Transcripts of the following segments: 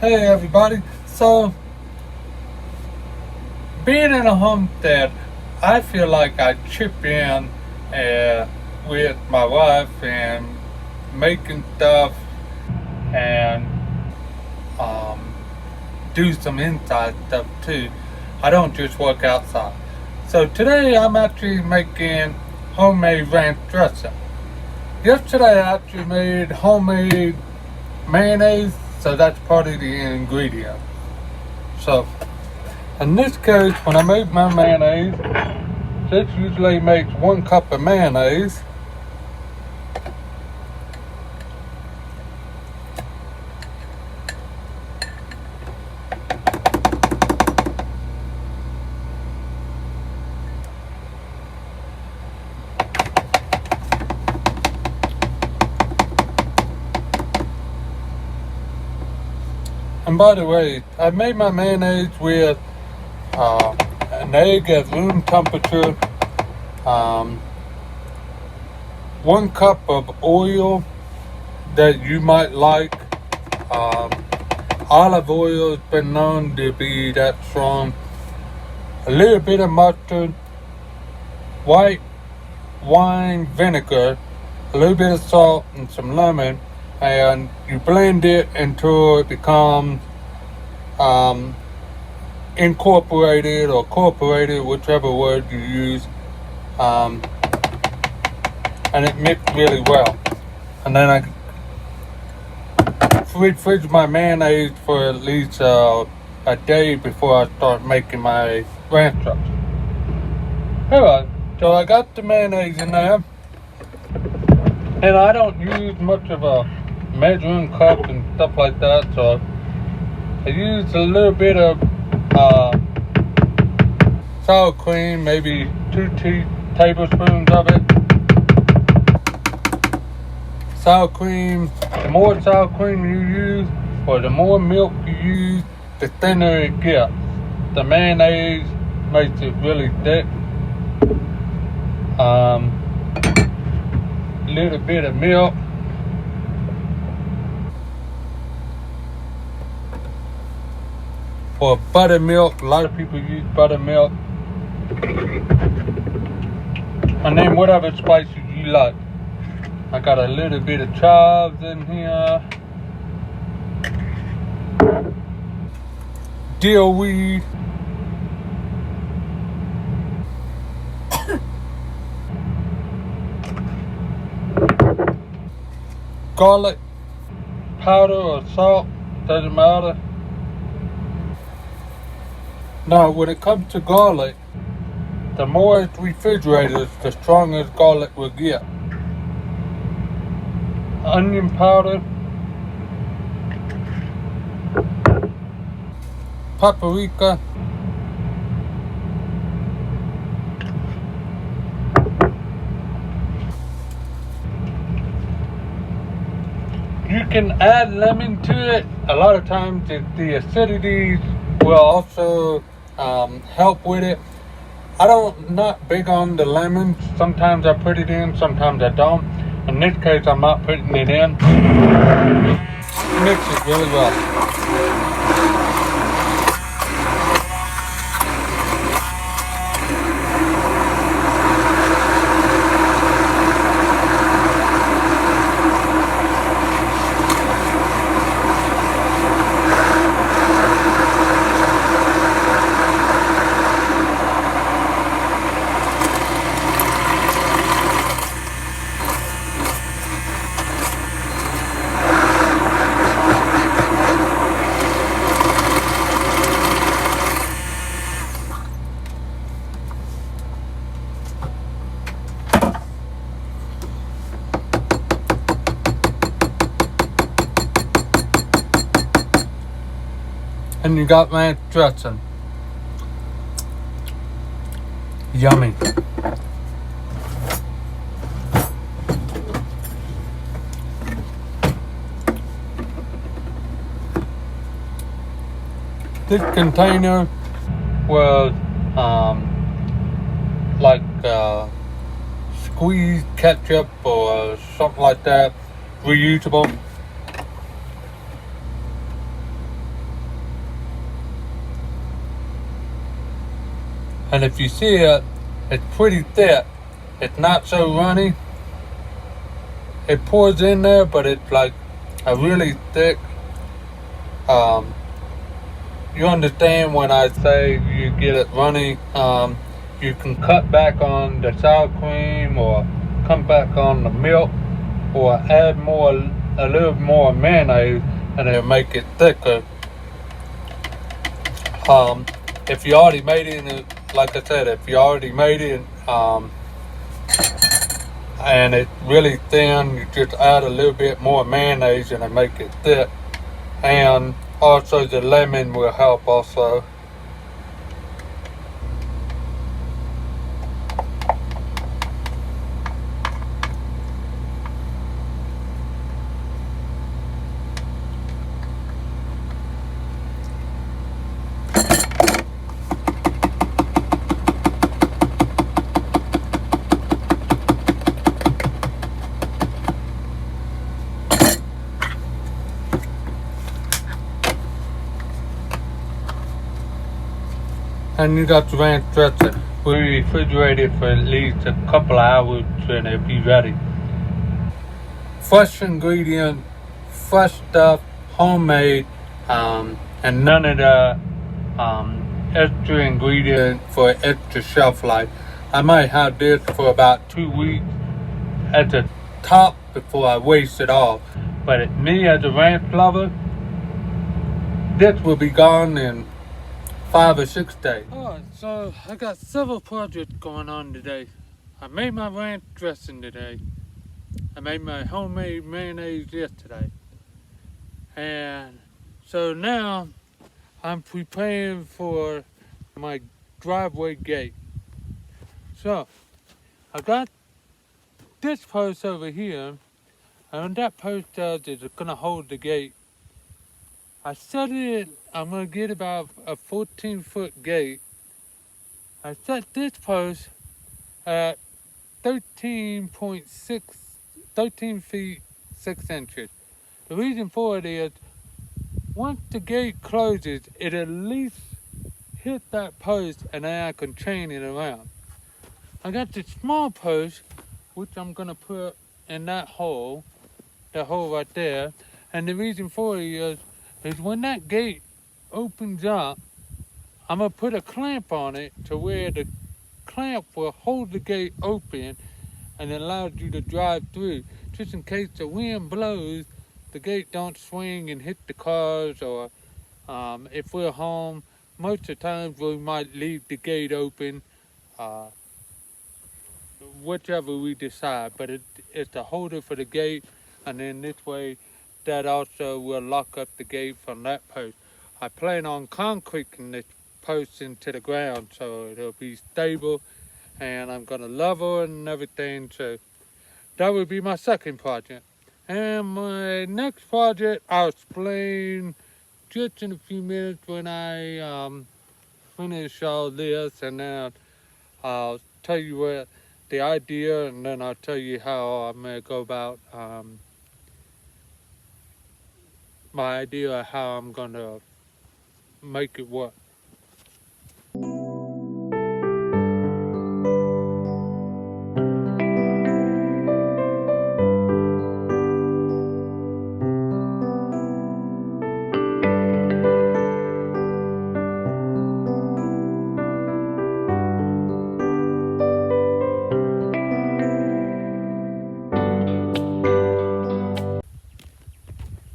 Hey everybody. So, being in a homestead, I feel like I chip in with my wife and making stuff and um, do some inside stuff too. I don't just work outside. So today I'm actually making homemade ranch dressing. Yesterday I actually made homemade mayonnaise, so that's part of the ingredient. So in this case, when I make my mayonnaise, this usually makes 1 cup of mayonnaise. And by the way, I made my mayonnaise with an egg at room temperature, 1 cup of oil that you might like. Olive oil has been known to be that strong. A little bit of mustard, white wine vinegar, a little bit of salt, and some lemon, and you blend it until it becomes incorporated or corporated, whichever word you use, and it mixed really well. And then I fridge my mayonnaise for at least a day before I start making my ranch dressing. Alright, so I got the mayonnaise in there, and I don't use much of a measuring cup and stuff like that, so I use a little bit of sour cream, maybe 2 tablespoons of it. Sour cream, the more sour cream you use or the more milk you use, the thinner it gets. The mayonnaise makes it really thick. Little bit of milk. For buttermilk, a lot of people use buttermilk. And then whatever spices you like. I got a little bit of chives in here. Dill weed. Garlic powder or salt, doesn't matter. Now, when it comes to garlic, the more it's refrigerated, the stronger garlic will get. Onion powder, paprika, you can add lemon to it. A lot of times the acidity will also help with it. Not big on the lemon. Sometimes I put it in, sometimes I don't. In this case, I'm not putting it in. Mix it really well. And you got ranch dressing. Yummy. This container was like squeezed ketchup or something like that, reusable. And if you see it, it's pretty thick. It's not so runny. It pours in there, but it's like a really thick. Um, you understand when I say you get it runny. You can cut back on the sour cream or come back on the milk or add a little more mayonnaise and it'll make it thicker. If you already made it, like I said, if you already made it, and it's really thin, you just add a little bit more mayonnaise and it make it thick. And also the lemon will help also. And you got the ranch dressing. We refrigerate it for at least a couple of hours and it'll be ready. Fresh ingredient, fresh stuff, homemade, and none of the extra ingredient for extra shelf life. I might have this for about 2 weeks at the top before I waste it all. But me as a ranch lover, this will be gone in 5 or 6 days. Alright, so I got several projects going on today. I made my ranch dressing today. I made my homemade mayonnaise yesterday. And so now I'm preparing for my driveway gate. So I got this post over here, and that post is gonna hold the gate. I set it, I'm gonna get about a 14-foot gate. I set this post at 13 feet 6 inches. The reason for it is once the gate closes, it at least hit that post and then I can chain it around. I got the small post, which I'm gonna put in that hole right there. And the reason for it is when that gate opens up, I'm gonna put a clamp on it to where the clamp will hold the gate open and it allows you to drive through. Just in case the wind blows, the gate don't swing and hit the cars, or if we're home, most of the times we might leave the gate open, whichever we decide, but it's a holder for the gate, and then this way that also will lock up the gate from that post. I plan on concreting this post into the ground so it'll be stable, and I'm gonna level it and everything, so that would be my second project. And my next project I'll explain just in a few minutes when I finish all this, and then I'll tell you what the idea, and then I'll tell you how I'm gonna go about my idea of how I'm gonna make it work.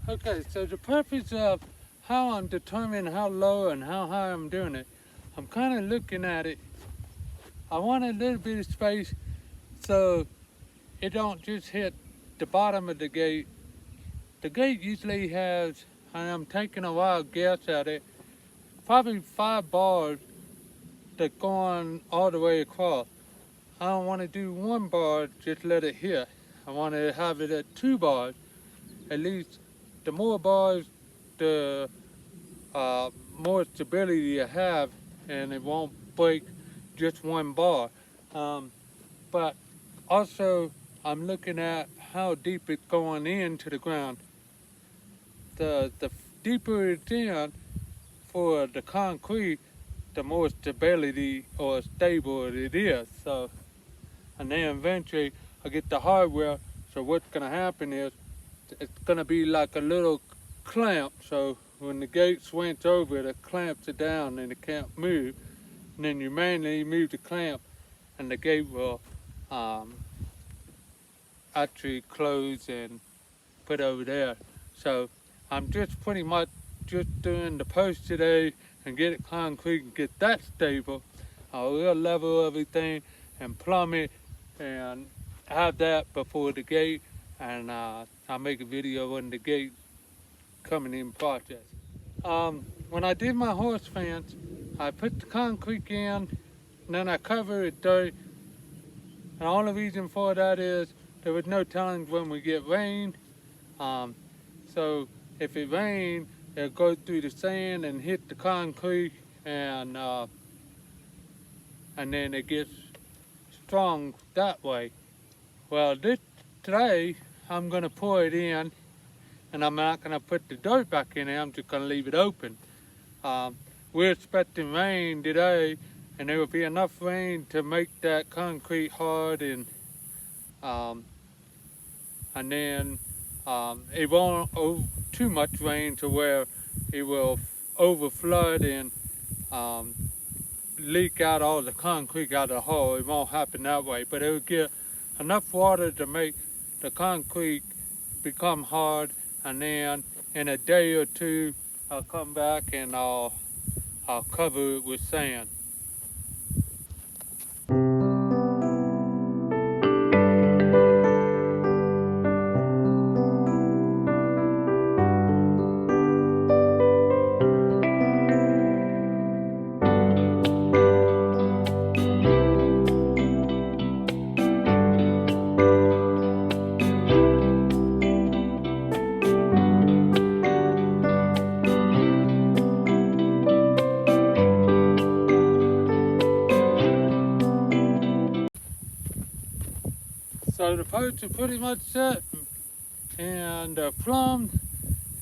Okay, so the purpose of how I'm determining how low and how high I'm doing it, I'm kind of looking at it. I want a little bit of space so it don't just hit the bottom of the gate. The gate usually has, and I'm taking a wild guess at it, probably 5 bars that go on all the way across. I don't want to do 1 bar, just let it hit. I want to have it at 2 bars. At least the more bars, the more stability you have, and it won't break just 1 bar. But also, I'm looking at how deep it's going into the ground. The deeper it's in for the concrete, the more stability or stable it is. So, and then eventually I get the hardware. So what's gonna happen is it's gonna be like a little clamp. So when the gate swings over, it clamps it down and it can't move. And then you manually move the clamp, and the gate will actually close and put over there. So I'm just pretty much just doing the post today and get it concrete and get that stable. We'll level everything and plumb it and have that before the gate, and I'll make a video when the gate coming in process. When I did my horse fence, I put the concrete in, and then I cover it dirt. And the only reason for that is there was no telling when we get rain. So if it rained, it'll go through the sand and hit the concrete, and then it gets strong that way. Well, today I'm gonna pour it in, and I'm not gonna put the dirt back in there. I'm just gonna leave it open. We're expecting rain today, and there will be enough rain to make that concrete hard, and then it won't too much rain to where it will overflood and leak out all the concrete out of the hole. It won't happen that way, but it will get enough water to make the concrete become hard, and then in a day or two I'll come back and I'll cover it with sand. So the posts are pretty much set and plumbed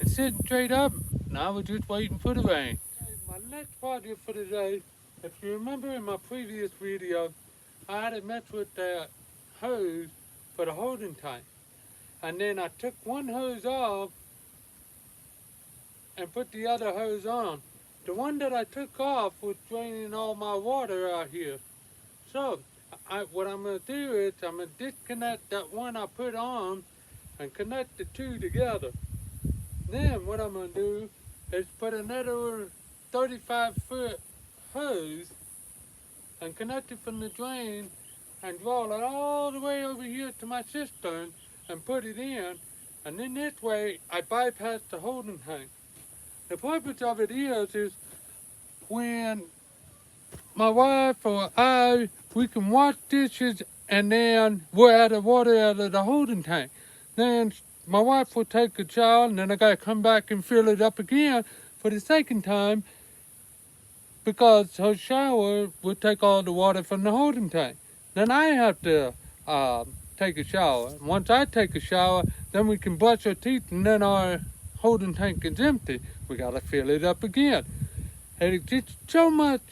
and sitting straight up. Now we're just waiting for the rain. My next project for today, if you remember in my previous video, I had to mess with that hose for the holding tank. And then I took one hose off and put the other hose on. The one that I took off was draining all my water out here. So what I'm going to do is I'm going to disconnect that one I put on and connect the two together. Then what I'm going to do is put another 35-foot hose and connect it from the drain and draw it all the way over here to my cistern and put it in. And then this way I bypass the holding tank. The purpose of it is when my wife or we can wash dishes, and then we're out of water out of the holding tank. Then my wife will take a shower, and then I gotta come back and fill it up again for the second time, because her shower will take all the water from the holding tank. Then I have to take a shower. Once I take a shower, then we can brush our teeth, and then our holding tank is empty. We gotta fill it up again. And it's just so much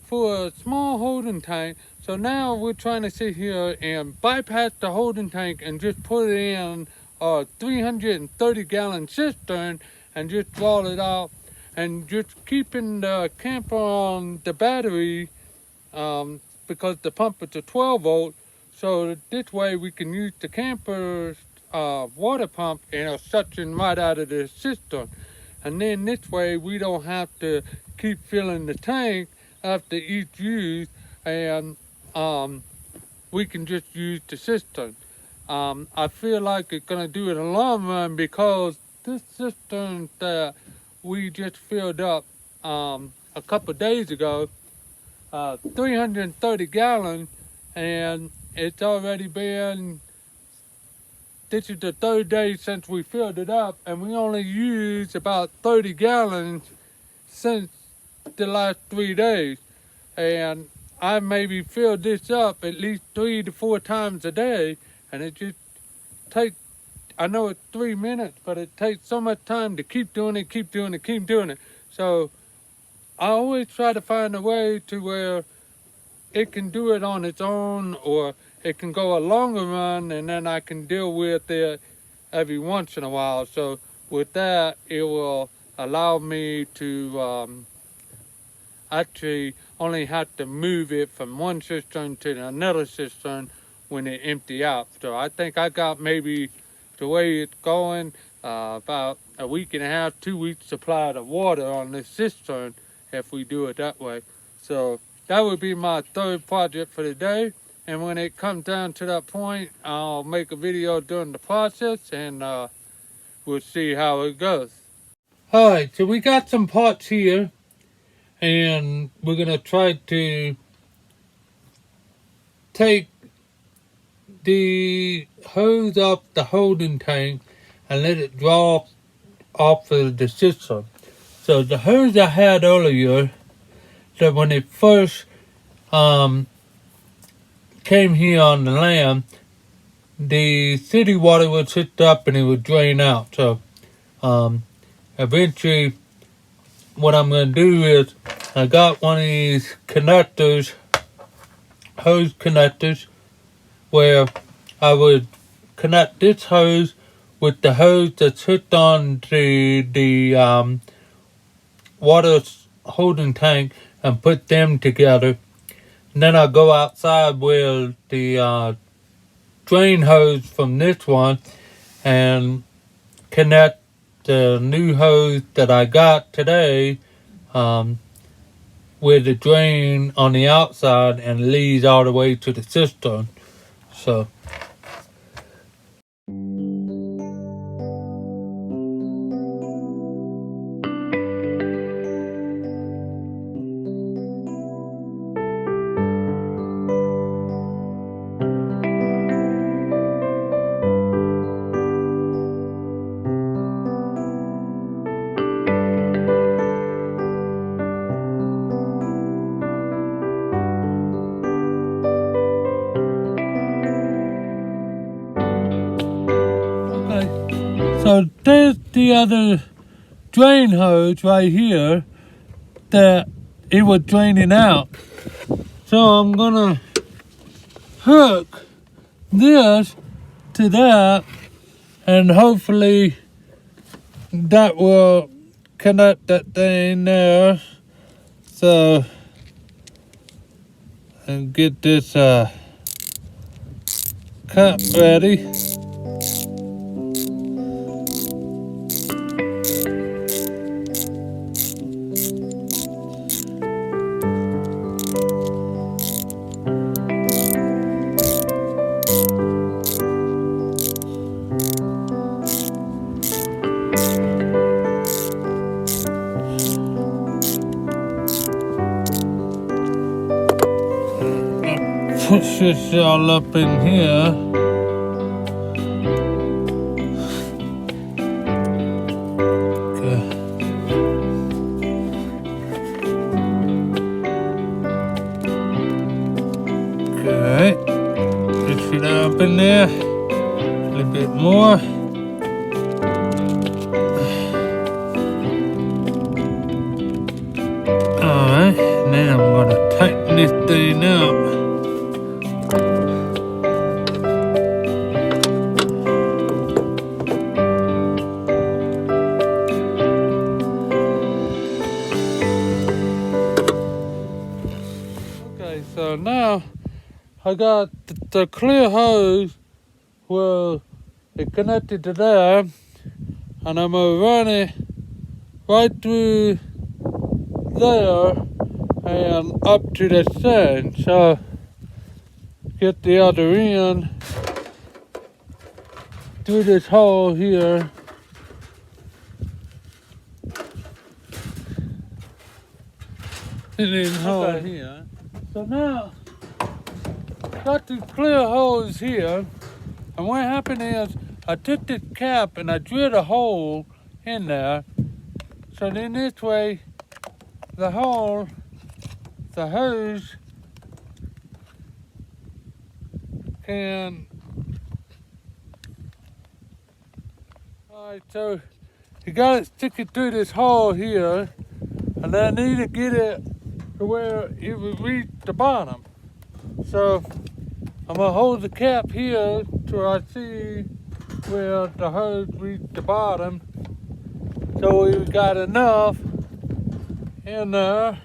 for a small holding tank. So now we're trying to sit here and bypass the holding tank and just put it in a 330-gallon cistern and just draw it out, and just keeping the camper on the battery because the pump is a 12 volt. So this way we can use the camper's water pump and it'll suction right out of the cistern. And then this way we don't have to keep filling the tank after each use, and we can just use the cistern. I feel like it's gonna do it in the long run, because this cistern that we just filled up a couple days ago, 330 gallons, and it's already been, this is the third day since we filled it up, and we only used about 30 gallons since the last 3 days. And I maybe filled this up at least 3 to 4 times a day, and it just takes, I know it's 3 minutes, but it takes so much time to keep doing it. So I always try to find a way to where it can do it on its own, or it can go a longer run, and then I can deal with it every once in a while. So with that, it will allow me to actually only have to move it from one cistern to another cistern when it empty out. So I think I got maybe the way it's going about a week and a half, 2 weeks supply of water on this cistern if we do it that way. So that would be my third project for the day. And when it comes down to that point, I'll make a video during the process, and we'll see how it goes. All right, so we got some parts here, and we're gonna try to take the hose off the holding tank and let it draw off of the system. So the hose I had earlier, that when it first came here on the land, the city water would sit up and it would drain out. So eventually what I'm going to do is I got one of these connectors, hose connectors, where I would connect this hose with the hose that's hooked on the water holding tank and put them together. And then I'll go outside with the drain hose from this one and connect the new hose that I got today with the drain on the outside and leads all the way to the cistern. So so there's the other drain hose right here that it was draining out. So I'm gonna hook this to that, and hopefully that will connect that thing there. So and get this cut ready. Push this all up in here. Okay. Push it up in there. A little bit more. Alright, now I'm gonna tighten this thing up. So now I got the clear hose where it connected to there, and I'm gonna run it right through there and up to the sand. So get the other end through this hole here. And then hole here. So now, got the clear hose here, and what happened is I took this cap and I drilled a hole in there. So then this way, the hose can, alright, so you gotta stick it through this hole here, and I need to get it to where it will reach the bottom. So I'm gonna hold the cap here till I see where the hose reach the bottom. So we got enough in there.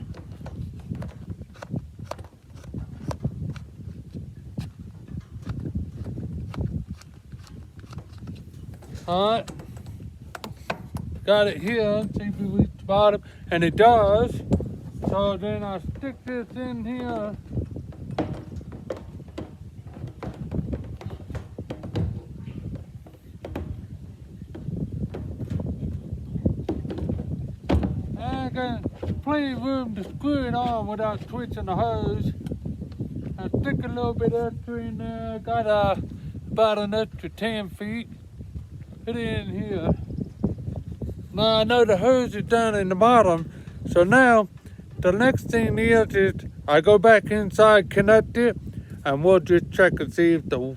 Alright, got it here, see if we reach the bottom, and it does. So then I stick this in here. And I got plenty of room to screw it on without twitching the hose. I stick a little bit extra in there, got about an extra 10 feet. Put it in here. Now I know the hose is down in the bottom, so now the next thing is I go back inside, connect it, and we'll just check and see if the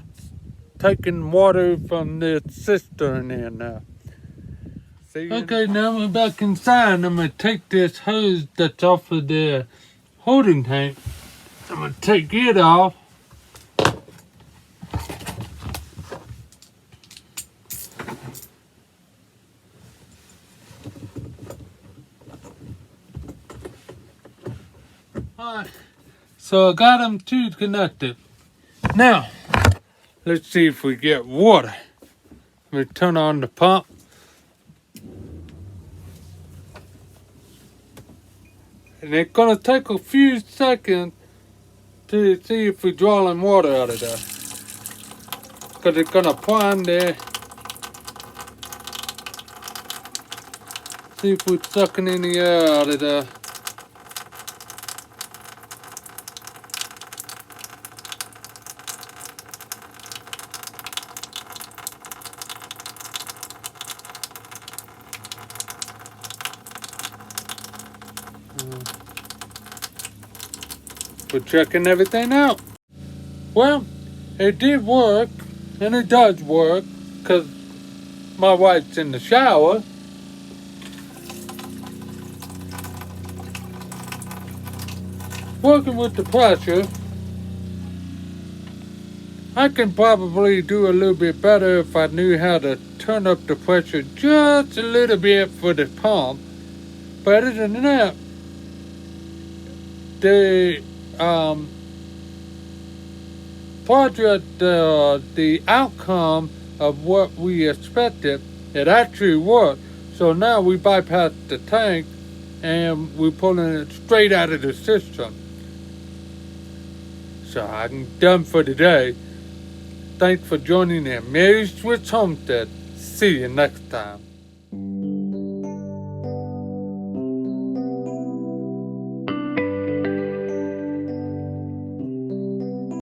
taking water from the cistern in there. Okay, now we're back inside. I'm gonna take this hose that's off of the holding tank. I'm gonna take it off. Alright, so I got them two connected. Now, let's see if we get water. Let me turn on the pump. And it's gonna take a few seconds to see if we're drawing water out of there. Because it's gonna prime there. See if we're sucking any air out of there. We're checking everything out. Well, it did work, and it does work, because my wife's in the shower. Working with the pressure, I can probably do a little bit better if I knew how to turn up the pressure just a little bit for the pump. But other than that, the project, the outcome of what we expected, it actually worked. So now we bypassed the tank and we're pulling it straight out of the system. So I'm done for today. Thanks for joining the Ameri-Swiss homestead. See you next time.